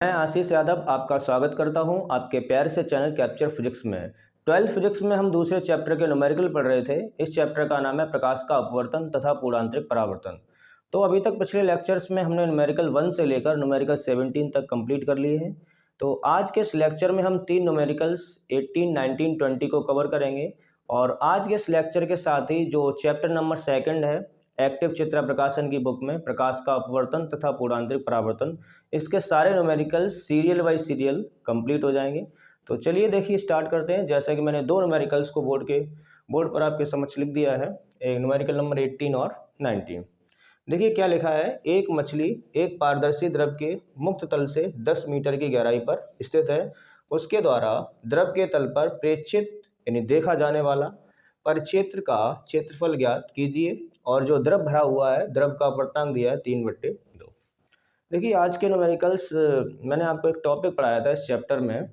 मैं आशीष यादव आपका स्वागत करता हूं आपके प्यारे से चैनल कैप्चर फिजिक्स में। 12th फिजिक्स में हम दूसरे चैप्टर के न्यूमेरिकल पढ़ रहे थे। इस चैप्टर का नाम है प्रकाश का अपवर्तन तथा पूर्णांतरिक परावर्तन। तो अभी तक पिछले लेक्चर्स में हमने न्यूमेरिकल 1 से लेकर न्यूमेरिकल 17 तक कंप्लीट कर लिए हैं। तो आज के इस लेक्चर में हम तीन न्यूमेरिकल्स 18, 19, 20 को कवर करेंगे। और आज के इस लेक्चर के साथ ही जो चैप्टर नंबर 2 है एक्टिव चित्रा प्रकाशन की बुक में प्रकाश का अपवर्तन तथा पूर्णांतरिक परावर्तन, इसके सारे numericals serial bye serial complete हो जाएंगे। तो चलिए देखिए स्टार्ट करते हैं। जैसा कि मैंने दो न्यूमेरिकल्स को बोर्ड पर आपके समक्ष लिख दिया है, एक न्यूमेरिकल नंबर 18 और 19। देखिए क्या लिखा है। एक मछली एक पारदर्शी द्रव के मुक्त तल से 10 मीटर की गहराई पर स्थित है। उसके द्वारा द्रव के तल पर प्रेक्षित यानी देखा जाने वाला परिक्षेत्र का क्षेत्रफल ज्ञात कीजिए और जो द्रव भरा हुआ है द्रव का अपवर्तनांक दिया है 3/2। देखिए आज के न्यूमेरिकल्स मैंने आपको एक टॉपिक पढ़ाया था इस चैप्टर में,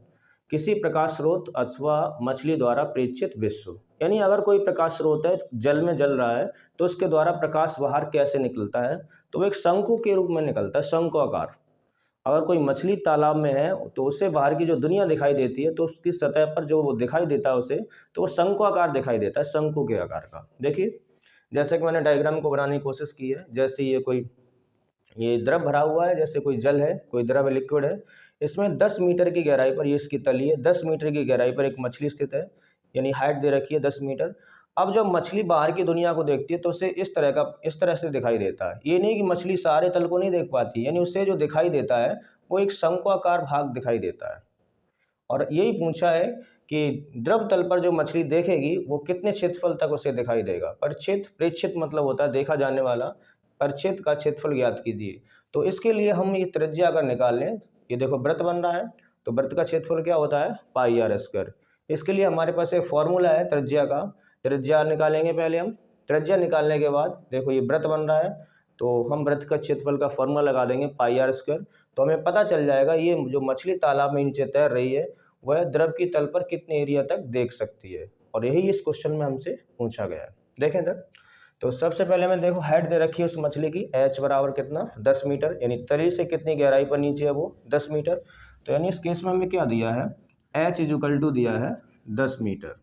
किसी प्रकाश स्रोत अथवा मछली द्वारा प्रेक्षित विश्व। यानी अगर कोई प्रकाश स्रोत है जल में जल रहा है तो उसके द्वारा प्रकाश बाहर कैसे निकलता है, तो वो एक शंकु के रूप में निकलता है, शंकु आकार। अगर कोई मछली तालाब में है तो उससे बाहर की जो दुनिया दिखाई देती है तो उसकी सतह पर जो वो दिखाई देता है उसे, तो वो शंकु आकार दिखाई देता है, शंकु के आकार का। देखिए जैसे कि मैंने डायग्राम को बनाने की कोशिश की है। जैसे ये द्रव भरा हुआ है, जैसे कोई जल है, कोई द्रव लिक्विड है। इसमें 10 मीटर की गहराई पर, ये इसकी तली है, 10 मीटर की गहराई पर एक मछली स्थित है, यानी हाइट दे रखी है 10 मीटर। अब जब मछली बाहर की दुनिया को देखती है तो उसे इस तरह से दिखाई देता है। ये नहीं कि मछली सारे तल को नहीं देख पाती, यानी उससे जो दिखाई देता है वो एक शंक्वाकार भाग दिखाई देता है। और यही पूछा है कि द्रव तल पर जो मछली देखेगी वो कितने क्षेत्रफल तक उसे दिखाई देगा। परिक्षेत्र, प्रेक्षित मतलब होता है देखा जाने वाला, परिक्षेत्र का क्षेत्रफल ज्ञात कीजिए। तो इसके लिए हम ये त्रिज्या अगर निकाल लें, ये देखो वृत्त बन रहा है तो वृत्त का क्षेत्रफल क्या होता है, पाई आर स्क्वायर। इसके लिए हमारे पास एक फॉर्मूला है त्रिज्या का, त्रिज्या निकालेंगे पहले हम। त्रिज्या निकालने के बाद देखो ये वृत्त बन रहा है तो हम वृत्त का क्षेत्रफल का फॉर्मूला लगा देंगे पाई आर स्क्वायर। तो हमें पता चल जाएगा ये जो मछली तालाब में नीचे तैर रही है वह द्रव की तल पर कितने एरिया तक देख सकती है, और यही इस क्वेश्चन में हमसे पूछा गया है। देखें इधर, तो सबसे पहले मैं देखो हाइट दे रखी है उस मछली की, h बराबर कितना 10 मीटर, यानी तली से कितनी गहराई पर नीचे है वो 10 मीटर। तो यानी इस केस में हमें क्या दिया है, h = दिया है 10 मीटर।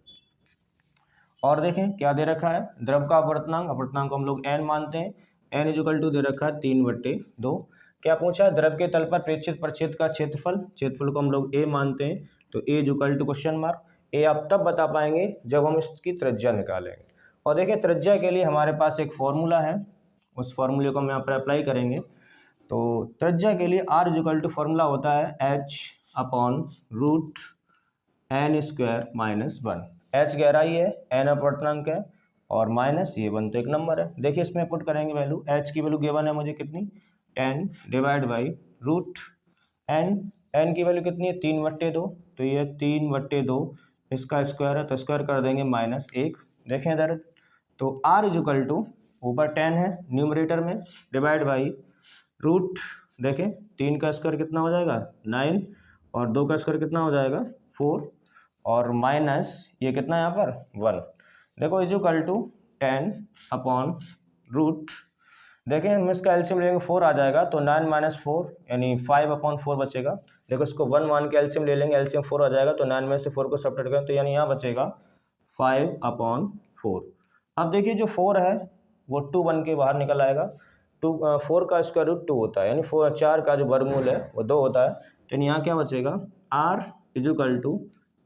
और देखें क्या दे रखा है, द्रव का अपवर्तनांक को हम लोग n मानते हैं, n = दे रखा है 3/2। क्या पूछा है, द्रव के तल पर प्रेक्षित परिक्षेत्र का क्षेत्रफल को हम लोग a मानते हैं। तो a = क्वेश्चन मार्क। ए आप तब बता पाएंगे जब हम इसकी त्रिज्या निकालेंगे। और देखिए त्रिज्या के लिए हमारे पास एक फॉर्मूला है, उस फॉर्मूले को हम यहाँ पर अप्लाई करेंगे। तो त्रिज्या के लिए r = फॉर्मूला होता है h/√n² - 1। h गहराई है, n अपवर्तनांक है, और माइनस ये 1 तो एक नंबर है। देखिए इसमें पुट करेंगे वैल्यू, h की वैल्यू गिवन है मुझे कितनी 10 /√n। n की वैल्यू कितनी है 3/2, तो ये 3/2 इसका स्क्वायर है तो स्क्वायर कर देंगे -1। देखें इधर, तो r = ऊपर 10 है न्यूमरेटर में, डिवाइड बाई रूट, देखें 3 का स्क्वायर कितना हो जाएगा 9, और 2 का स्क्वायर कितना हो जाएगा 4, और माइनस ये कितना है यहाँ पर 1। देखो = 10/√। देखें हम इसका एलसीएम लेंगे 4 आ जाएगा, तो 9 - 4 यानी 5/4 बचेगा। देखो इसको 1 मान के एलसीएम ले लेंगे, एलसीएम 4 आ जाएगा, तो 9 में से 4 को सब्ट्रैक्ट करें तो यानी यहाँ बचेगा 5/4। अब देखिए जो 4 है वो 2 बन के बाहर निकल आएगा। 4 का स्क्वायर रूट 2 होता है, यानी 4 का जो वर्गमूल है वो 2 होता है। तो यहाँ क्या बचेगा, r =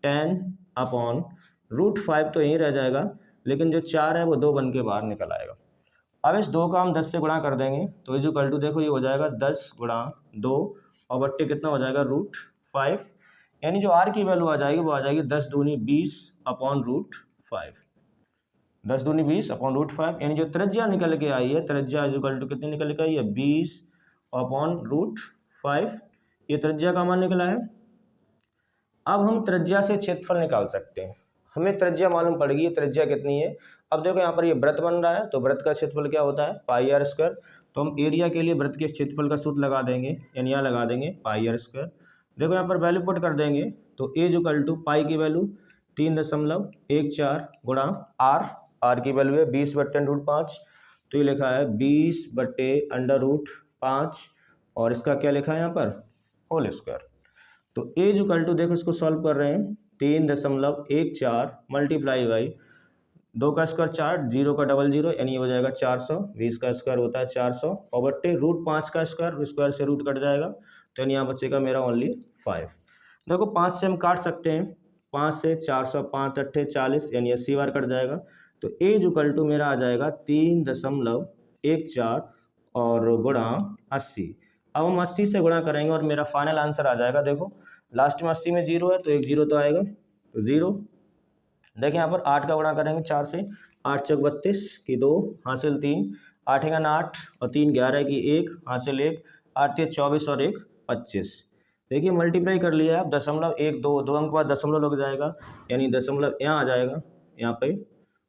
10/√5 तो यहीं रह जाएगा, लेकिन जो 4 है वो 2 बन के बाहर निकल आएगा। अब इस 2 का हम 10 से गुणा कर देंगे, तो = देखो ये हो जाएगा 10 × 2 और बट्टे कितना हो जाएगा √5, यानी जो r की वैल्यू आ जाएगी वो आ जाएगी 10 दूनी 20/√5। 10 दूनी 20/√5, यानी जो त्रिज्या निकल के आई है, त्रिज्या = कितनी निकल के आई है 20/√5। ये त्रिज्या का मान निकला है। अब हम त्रिज्या से क्षेत्रफल निकाल सकते हैं। हमें त्रिज्या मालूम पड़ गई, त्रिज्या कितनी है। अब देखो यहाँ पर ये वृत्त बन रहा है, तो वृत्त का क्षेत्रफल क्या होता है पाई आर स्क्वायर। तो हम एरिया के लिए वृत्त के क्षेत्रफल का सूत्र लगा देंगे, यानी यहाँ लगा देंगे पाई आर स्क्वायर। देखो यहाँ पर वैल्यू पुट कर देंगे, तो a = पाई की वैल्यू 3.14 गुणा r की वैल्यू है 20/√5, तो ये लिखा है 20/√5, और इसका क्या लिखा है यहाँ पर होल स्क्वायर। तो ए इक्वल टू, देखो इसको सॉल्व कर रहे हैं, 3.14 मल्टीप्लाई बाई 2 का स्क्वायर 4, 0 का डबल 0 यानी ये हो जाएगा 400, 20 का स्क्वायर होता है 400 और बट्टे रूट 5 का स्क्वायर, स्क्वायर से रूट कट जाएगा तो यानी यहाँ बचेगा मेरा ओनली 5। देखो 5 से हम काट सकते हैं, 5 से 400, 5 अट्ठे 40 यानी 80 बार कट जाएगा। तो ए इक्वल टू मेरा आ जाएगा 3.14 और गुणा 80। अब हम 80 से गुणा करेंगे और मेरा फाइनल आंसर आ जाएगा। देखो लास्ट में 80 में 0 है तो एक 0 तो आएगा, तो 0। देखिए यहाँ पर 8 का गुणा करेंगे 4 से, 8 चौक 32 की 2 हासिल 3, 8 का 8 और 3 11 की 1 हासिल 1, 8 24 और 1 25। देखिए मल्टीप्लाई कर लिया आप, 0.12 दो अंक बाद दशमलव लग जाएगा यानी दशमलव यहाँ आ जाएगा, यहाँ पे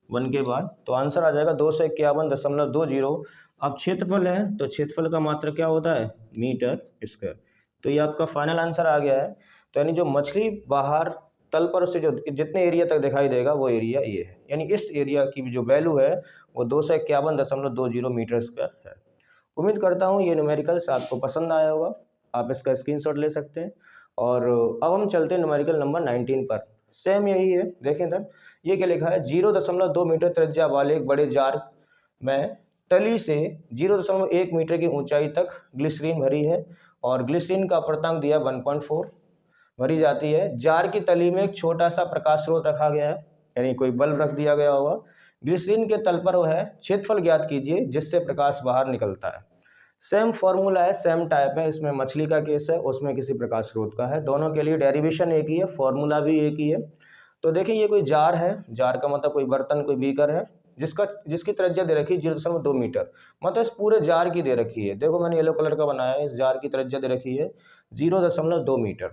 1 के बाद, तो आंसर आ जाएगा 251.20। अब क्षेत्रफल है तो क्षेत्रफल का मात्रक क्या होता है, मीटर स्क्वायर। तो ये आपका फाइनल आंसर आ गया है। तो यानी जो मछली बाहर तल पर उससे जो जितने एरिया तक दिखाई देगा वो एरिया ये है, यानी इस एरिया की जो वैल्यू है वो 251.20 मीटर स्क्वायर है। उम्मीद करता हूँ ये न्यूमेरिकल्स आपको पसंद आया होगा, आप इसका स्क्रीनशॉट ले सकते हैं। और अब हम चलते हैं न्यूमेरिकल नंबर 19 पर। सेम यही है, देखें इधर ये क्या लिखा है, 0.2 मीटर त्रिज्या वाले एक बड़े जार में तली से 0.1 मीटर की ऊंचाई तक ग्लिसरीन भरी है और ग्लिसरीन का अपर्तांक दिया 1.4 भरी जाती है। जार की तली में एक छोटा सा प्रकाश स्रोत रखा गया है, यानी कोई बल्ब रख दिया गया होगा। ग्लिसरीन के तल पर वह क्षेत्रफल ज्ञात कीजिए जिससे प्रकाश बाहर निकलता है। सेम फॉर्मूला है, सेम टाइप है, इसमें मछली का केस है, उसमें किसी प्रकाश स्रोत का है। दोनों के लिए डेरिवेशन एक ही है, फॉर्मूला भी एक ही है। तो देखिए ये कोई जार है, जार का मतलब कोई बर्तन, कोई बीकर है जिसकी त्रिज्या दे रखी है 0.2 मीटर, मतलब इस पूरे जार की दे रखी है। देखो मैंने येलो कलर का बनाया है, इस जार की त्रिज्या दे रखी है 0.2 मीटर।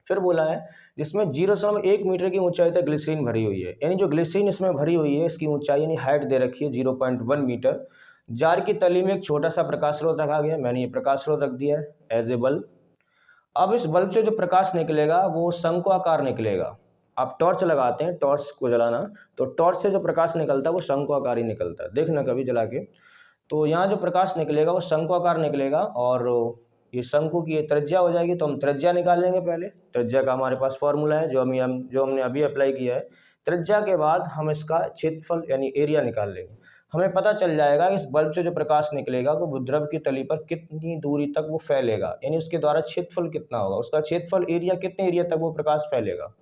फिर बोला है जिसमें 0.1 मीटर की ऊंचाई तक ग्लिसरीन भरी हुई है, यानी जो ग्लिसरीन इसमें भरी हुई है इसकी ऊंचाई यानी हाइट दे रखी है 0.1 मीटर। जार की तली में एक छोटा सा प्रकाश स्रोत रखा गया, मैंने ये प्रकाश स्रोत रख दिया है एज ए बल्ब। अब इस बल्ब से जो प्रकाश निकलेगा वो शंक्वाकार निकलेगा। आप टॉर्च लगाते हैं, टॉर्च को जलाना, तो टॉर्च से जो प्रकाश निकलता है वो शंक्वाकार ही निकलता है, देखना कभी जला के। तो यहाँ जो प्रकाश निकलेगा वो शंक्वाकार निकलेगा और ये शंकु की त्रिज्या हो जाएगी। तो हम त्रिज्या निकाल लेंगे पहले, त्रिज्या का हमारे पास फॉर्मूला है जो हमने अभी अप्लाई किया है। त्रिज्या के बाद हम इसका क्षेत्रफल यानी एरिया निकाल लेंगे। हमें पता चल जाएगा इस बल्ब से जो प्रकाश निकलेगा वो द्रव की तली पर कितनी दूरी तक वो फैलेगा, यानी उसके द्वारा क्षेत्रफल कितना होगा, उसका क्षेत्रफल एरिया कितने एरिया तक वो प्रकाश फैलेगा।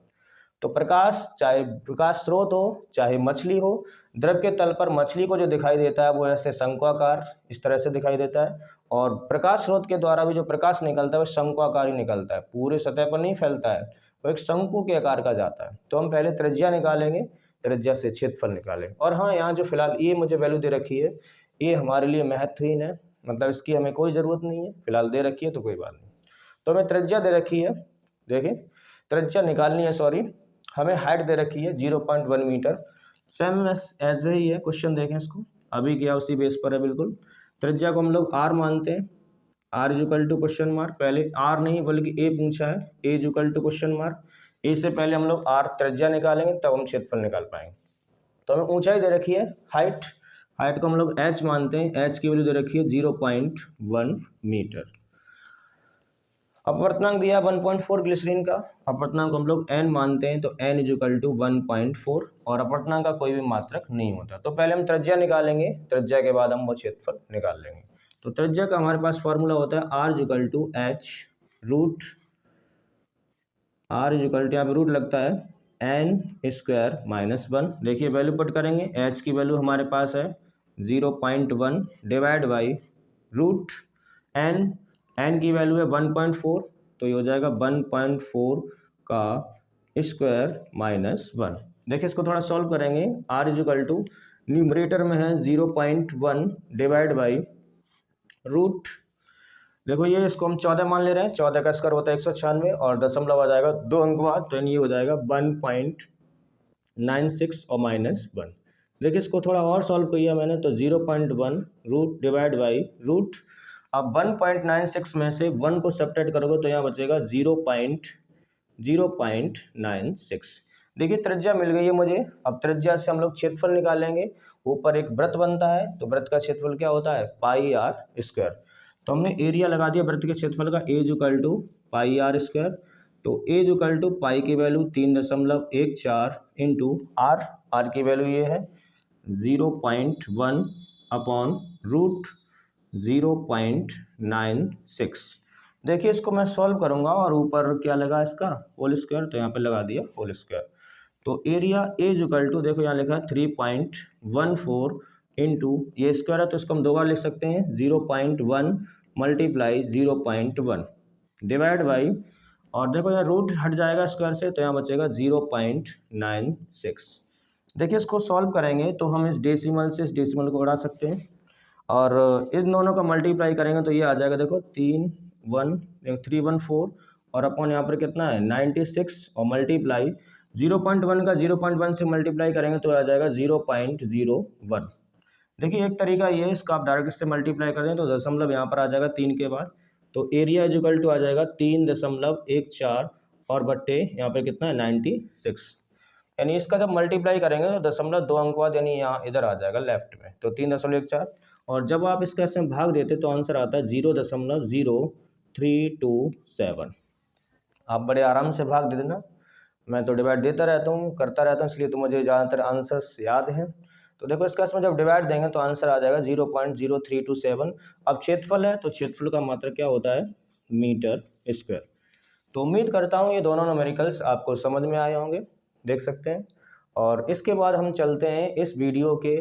तो प्रकाश चाहे प्रकाश स्रोत हो चाहे मछली हो, द्रव के तल पर मछली को जो दिखाई देता है वो ऐसे शंक्वाकार इस तरह से दिखाई देता है, और प्रकाश स्रोत के द्वारा भी जो प्रकाश निकलता है वो शंक्वाकार ही निकलता है, पूरे सतह पर नहीं फैलता है, वो एक शंकु के आकार का जाता है। तो हम पहले त्रिज्या निकालेंगे, त्रिज्या से क्षेत्रफल निकालेंगे। और हाँ, यहाँ जो फिलहाल ये मुझे वैल्यू दे रखी है ये हमारे लिए महत्वहीन है, मतलब इसकी हमें कोई ज़रूरत नहीं है, फिलहाल दे रखी है तो कोई बात नहीं। तो हमें त्रिज्या दे रखी है, देखिए त्रिज्या निकालनी है, सॉरी हमें हाइट दे रखी है 0.1 मीटर। सेम ऐसे ही है क्वेश्चन, देखें इसको अभी किया उसी बेस पर है बिल्कुल। त्रिज्या को हम लोग r मानते हैं, r equal to question mark, पहले r नहीं बल्कि a पूछा है, a equal to question mark, a से पहले हम लोग r त्रिज्या निकालेंगे तब हम क्षेत्रफल निकाल पाएंगे। तो हमें ऊंचाई दे रखी है, हाइट को हम लोग h मानते हैं, h की वैल्यू दे रखी है 0.1 मीटर। अपवर्तनांक दिया 1.4 ग्लिसरीन का, अपवर्तनांक हम लोग n मानते हैं तो n इक्वल टू 1.4 और अपवर्तनांक का कोई भी मात्रक नहीं होता। तो पहले हम त्रिज्या निकालेंगे, त्रिज्या के बाद हम वो क्षेत्रफल निकाल लेंगे। तो त्रिज्या का हमारे पास फॉर्मूला होता है r equal to h root, r equal to यहाँ पे रूट लगता है n स्क्वायर माइनस 1। देखिए वैल्यू पुट करेंगे, h की वैल्यू हमारे पास है 0.1 डिवाइड बाई रूट n की वैल्यू है 1.4, तो ये हो जाएगा 1.4 का स्क्वायर माइनस 1। देखिए इसको थोड़ा सॉल्व करेंगे, r इक्वल टू न्यूमरेटर में है 0.1 डिवाइड बाई रूट, देखो ये इसको हम 14 मान ले रहे हैं, 14 का स्क्वायर होता है 196 और दशमलव आ जाएगा 2 अंक बाद, तो ये हो जाएगा 1.96 और माइनस 1। देखिए इसको थोड़ा और सॉल्व किया मैंने, तो 0.1 रूट डिवाइड बाई रूट, अब 1.96 में से 1 को सब्ट्रैक्ट करोगे तो यहाँ बचेगा 0.96। देखिए त्रिज्या मिल गई है मुझे। अब त्रिज्या से हम लोग क्षेत्रफल निकालेंगे। ऊपर एक वृत्त बनता है तो वृत्त का क्षेत्रफल क्या होता है, पाई r स्क्वायर। तो हमने एरिया लगा दिया वृत्त के क्षेत्रफल का A equal to pi r square. तो ए इक्वल टू पाई की वैल्यू 3.14 इंटू आर की वैल्यू ये है 0.1 अपॉन रूट 0.96। देखिए इसको मैं सॉल्व करूंगा और ऊपर क्या लगा इसका होल स्क्वायर, तो यहाँ पे लगा दिया होल स्क्वायर। तो एरिया ए इक्वल टू देखो यहाँ लिखा है 3.14 इंटू ये स्क्वायर है तो इसको हम दो बार लिख सकते हैं 0.1 मल्टीप्लाई 0.1 डिवाइड बाई, और देखो यहाँ रूट हट जाएगा स्क्वायर से तो यहाँ बचेगा 0.96। देखिए इसको सॉल्व करेंगे तो हम इस डेसिमल से इस डेसिमल को बढ़ा सकते हैं और इन दोनों का मल्टीप्लाई करेंगे तो ये आ जाएगा देखो 314 और अपॉन यहाँ पर कितना है 96 और मल्टीप्लाई 0.1 का 0.1 से मल्टीप्लाई करेंगे तो आ जाएगा 0.01। देखिए एक तरीका ये है, इसका आप डायरेक्ट इससे मल्टीप्लाई कर दें तो दशमलव यहाँ पर आ जाएगा 3 के बाद, तो एरिया इक्वल टू आ जाएगा 3.14 और बट्टे यहाँ पर कितना है 96, यानी इसका जब मल्टीप्लाई करेंगे तो दशमलव 2 अंक बाद यानी यहाँ इधर आ जाएगा लेफ्ट में, तो 3.14 और जब आप इसका इसमें भाग देते तो आंसर आता है 0.0327। आप बड़े आराम से भाग दे देना, मैं तो डिवाइड देता रहता हूँ करता रहता हूँ इसलिए तो मुझे ज़्यादातर आंसर्स याद हैं। तो देखो इसका इसमें जब डिवाइड देंगे तो आंसर आ जाएगा 0.0327। अब क्षेत्रफल है तो क्षेत्रफल का मात्रक क्या होता है मीटर स्क्वायर। तो उम्मीद करता हूँ ये दोनों न्यूमेरिकल्स आपको समझ में आए होंगे, देख सकते हैं। और इसके बाद हम चलते हैं इस वीडियो के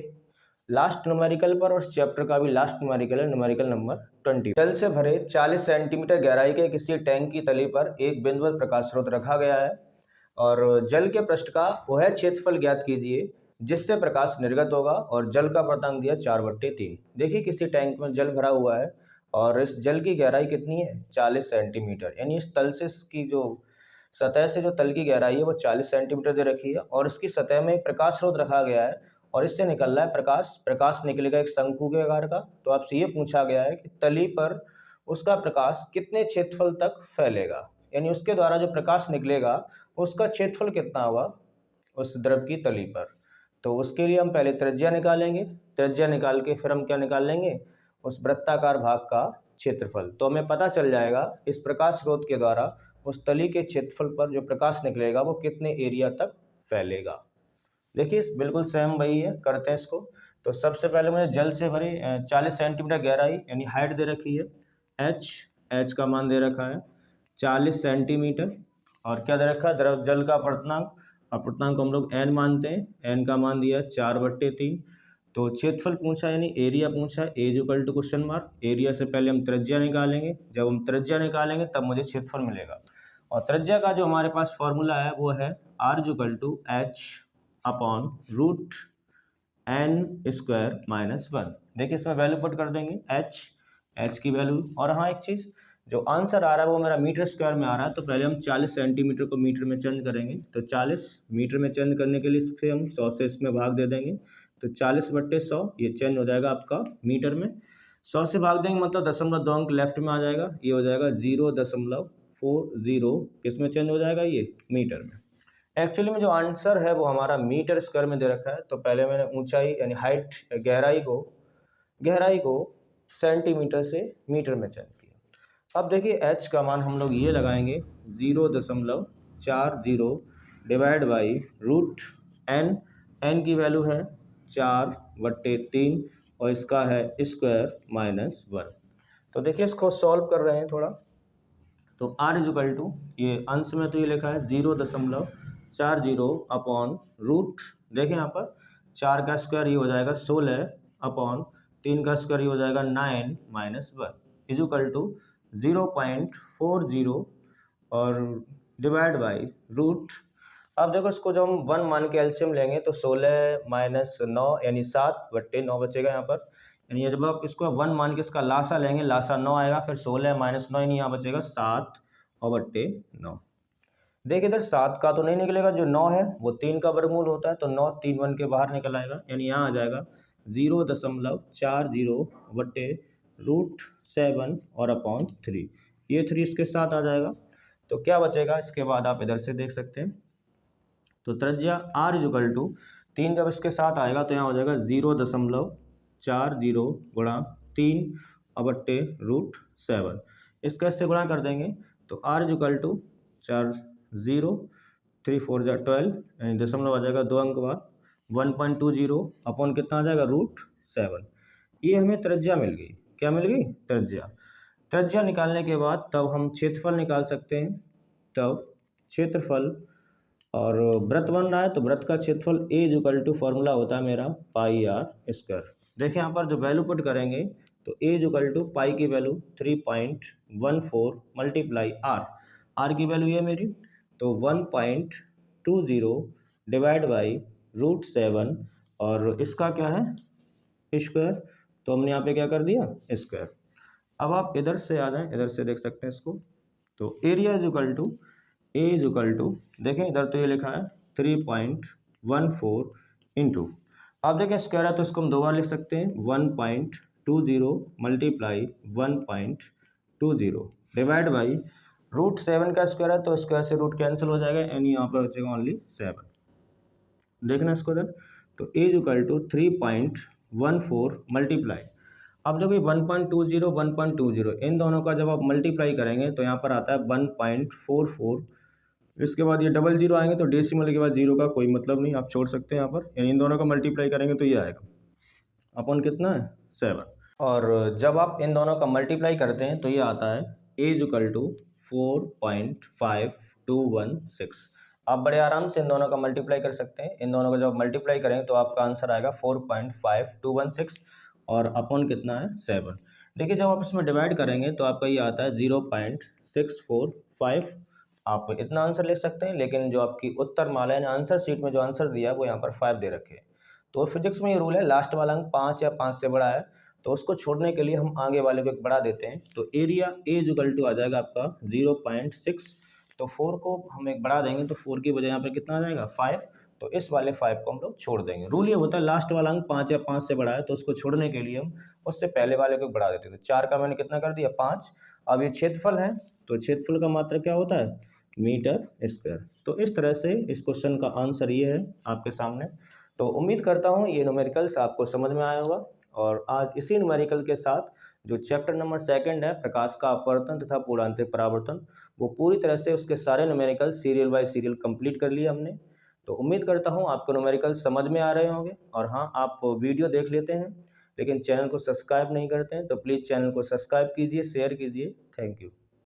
लास्ट न्यूमेरिकल पर, और इस चैप्टर का भी लास्ट न्यूमेरिकल है न्यूमेरिकल नंबर 20। जल से भरे 40 सेंटीमीटर गहराई के किसी टैंक की तली पर एक बिंदुवत प्रकाश स्रोत रखा गया है और जल के पृष्ठ का वह क्षेत्रफल ज्ञात कीजिए जिससे प्रकाश निर्गत होगा और जल का पर्तनांक दिया 4/3। देखिए किसी टैंक में जल भरा हुआ है और इस जल की गहराई कितनी है 40 सेंटीमीटर, यानी इस तल से इसकी जो सतह से जो तल की गहराई है वो 40 सेंटीमीटर दे रखी है और इसकी सतह में एक प्रकाश स्रोत रखा गया है और इससे निकल रहा है प्रकाश निकलेगा एक शंकु के आकार का। तो आपसे ये पूछा गया है कि तली पर उसका प्रकाश कितने क्षेत्रफल तक फैलेगा, यानी उसके द्वारा जो प्रकाश निकलेगा उसका क्षेत्रफल कितना होगा उस द्रव की तली पर। तो उसके लिए हम पहले त्रिज्या निकालेंगे, त्रिज्या निकाल के फिर हम क्या निकाल लेंगे उस वृत्ताकार भाग का क्षेत्रफल। तो हमें पता चल जाएगा इस प्रकाश स्रोत के द्वारा उस तली के क्षेत्रफल पर जो प्रकाश निकलेगा वो कितने एरिया तक फैलेगा। देखिए बिल्कुल सेम वही है, करते हैं इसको। तो सबसे पहले मुझे जल से भरी 40 सेंटीमीटर गहराई यानी हाइट दे रखी है एच का मान दे रखा है 40 सेंटीमीटर और क्या दे रखा है द्रव जल का पर्तनांक, और पर्तनांक को हम लोग n मानते हैं, n का मान दिया 4/3। तो क्षेत्रफल पूछा यानी एरिया पूछा, A equal to question mark, area से पहले हम त्रिज्या निकालेंगे, जब हम त्रिज्या निकालेंगे तब मुझे क्षेत्रफल मिलेगा। और त्रिज्या का जो हमारे पास फॉर्मूला है वो है r equal to H upon root n square minus 1। देखिए इसमें वैल्यू पुट कर देंगे एच की वैल्यू। और हाँ एक चीज़, जो आंसर आ रहा है वो मेरा मीटर स्क्वायर में आ रहा है, तो पहले हम 40 सेंटीमीटर को मीटर में चेंज करेंगे। तो 40 मीटर में चेंज करने के लिए इससे हम 100 से इसमें भाग दे देंगे, तो 40/100 ये चेंज हो जाएगा आपका मीटर में। 100 से भाग देंगे मतलब 0.2 अंक लेफ्ट में आ जाएगा, ये हो जाएगा 0.40, किस में चेंज हो जाएगा ये मीटर में। एक्चुअली में जो आंसर है वो हमारा मीटर स्क्वायर में दे रखा है, तो पहले मैंने ऊंचाई यानी हाइट गहराई को सेंटीमीटर से मीटर में चेंज किया। अब देखिए h का मान हम लोग ये लगाएंगे 0.40 डिवाइड बाई रूट n की वैल्यू है 4/3 और इसका है स्क्वायर माइनस 1। तो देखिए इसको सॉल्व कर रहे हैं थोड़ा, तो r इक्वल टू ये अंश में तो ये लिखा है 0.40 अपॉन रूट, देखें यहाँ पर 4 का स्क्वायर ये हो जाएगा 16 अपॉन 3 का स्क्वायर ये हो जाएगा 9 माइनस 1 इज इक्वल टू 0.40 और डिवाइड बाई रूट। अब देखो इसको जब हम 1 मान के एलसीएम लेंगे तो 16 माइनस 9 यानी 7/9 बचेगा यहाँ पर, यानी जब आप इसको 1 मान के इसका लासा लेंगे लासा 9 आएगा, फिर 16 माइनस 9 यानी यहाँ बचेगा 7/9। देखिए इधर 7 का तो नहीं निकलेगा, जो 9 है वो 3 का वर्गमूल होता है, तो 9 3 1 के बाहर निकल आएगा, यानी यहाँ आ जाएगा 0.40/√7 और अपॉन 3, ये 3 इसके साथ आ जाएगा। तो क्या बचेगा इसके बाद आप इधर से देख सकते हैं, तो त्रिज्या r इक्वल टू 3 जब इसके साथ आएगा तो यहाँ हो जाएगा 0.40 गुणा 3 अपट्टे √7। इसका इससे गुणा कर देंगे तो r इक्वल टू 4 0 3 4 जा 12 यानी दशमलव आ जाएगा 2 अंक बाद 1.20 अपॉन कितना आ जाएगा √7। ये हमें त्रिज्या मिल गई। क्या मिल गई? त्रिज्या। त्रिज्या निकालने के बाद तब हम क्षेत्रफल निकाल सकते हैं। तब क्षेत्रफल और वृत्त बन रहा है तो वृत्त का क्षेत्रफल A इक्वल टू फॉर्मूला होता है मेरा पाई आर स्क्वायर। देखिए यहाँ पर जो वैल्यू पुट करेंगे तो A इक्वल टू पाई की वैल्यू 3.14 मल्टीप्लाई आर की वैल्यू ये मेरी तो 1.20 डिवाइड बाई √7 और इसका क्या है स्क्वायर, तो हमने यहाँ पे क्या कर दिया स्क्वायर। अब आप इधर से आ जाएं, इधर से देख सकते हैं इसको। तो area is equal to A is equal to देखें इधर तो ये लिखा है 3.14 इंटू आप देखें स्क्वायर है तो इसको हम दो बार लिख सकते हैं 1.20 मल्टीप्लाई 1.20 डिवाइड बाई √7 का स्क्वायर है तो स्क्वायर से रूट कैंसिल हो जाएगा यानी यहाँ पर बचेगा ओनली 7। देखना इसको इधर तो ए इज इक्वल टू 3.14 मल्टीप्लाई अब देखो 1.20 1.20 इन दोनों का जब आप मल्टीप्लाई करेंगे तो यहाँ पर आता है 1.44। इसके बाद ये डबल जीरो आएंगे तो डेसिमल के बाद जीरो का कोई मतलब नहीं, आप छोड़ सकते हैं यहाँ पर। यानी इन दोनों का मल्टीप्लाई करेंगे तो ये आएगा अपन कितना है 7। और जब आप इन दोनों का मल्टीप्लाई करते हैं तो ये आता है ए इक्वल टू 4.5216। आप बड़े आराम से इन दोनों का मल्टीप्लाई कर सकते हैं। इन दोनों का जब मल्टीप्लाई करेंगे तो आपका आंसर आएगा 4.5216 और अपॉन कितना है 7। देखिए जब आप इसमें डिवाइड करेंगे तो आपका ये आता है 0.645। आप इतना आंसर लिख सकते हैं, लेकिन जो आपकी उत्तर माला यानी आंसर शीट में जो आंसर दिया है वो यहाँ पर 5 दे रखे हैं। तो फिजिक्स में ये रूल है लास्ट वाला अंक 5 या 5 से बड़ा है तो उसको छोड़ने के लिए हम आगे वाले को एक बढ़ा देते हैं। तो एरिया ए इक्वल टू आ जाएगा आपका 0.6 तो 4 को हम एक बढ़ा देंगे तो 4 की बजाय यहाँ पर कितना आ जाएगा 5। तो इस वाले 5 को हम लोग छोड़ देंगे। रूल ये होता है लास्ट वाला अंक 5 या 5 से बड़ा है तो उसको छोड़ने के लिए हम उससे पहले वाले को बढ़ा देते हैं। तो 4 का मैंने कितना कर दिया 5। अब ये क्षेत्रफल है तो क्षेत्रफल का मात्रा क्या होता है मीटर स्क्वायर। तो इस तरह से इस क्वेश्चन का आंसर ये है आपके सामने। तो उम्मीद करता हूँ ये न्यूमेरिकल्स आपको समझ में आया होगा। और आज इसी न्यूमेरिकल के साथ जो चैप्टर नंबर 2 है प्रकाश का अपवर्तन तथा पूर्णांतरिक परावर्तन वो पूरी तरह से उसके सारे numerical serial bye serial complete कर लिए हमने। तो उम्मीद करता हूँ आपको न्यूमेरिकल समझ में आ रहे होंगे। और हाँ आप वीडियो देख लेते हैं लेकिन चैनल को सब्सक्राइब नहीं करते हैं तो प्लीज़ चैनल को सब्सक्राइब कीजिए, शेयर कीजिए। Thank you.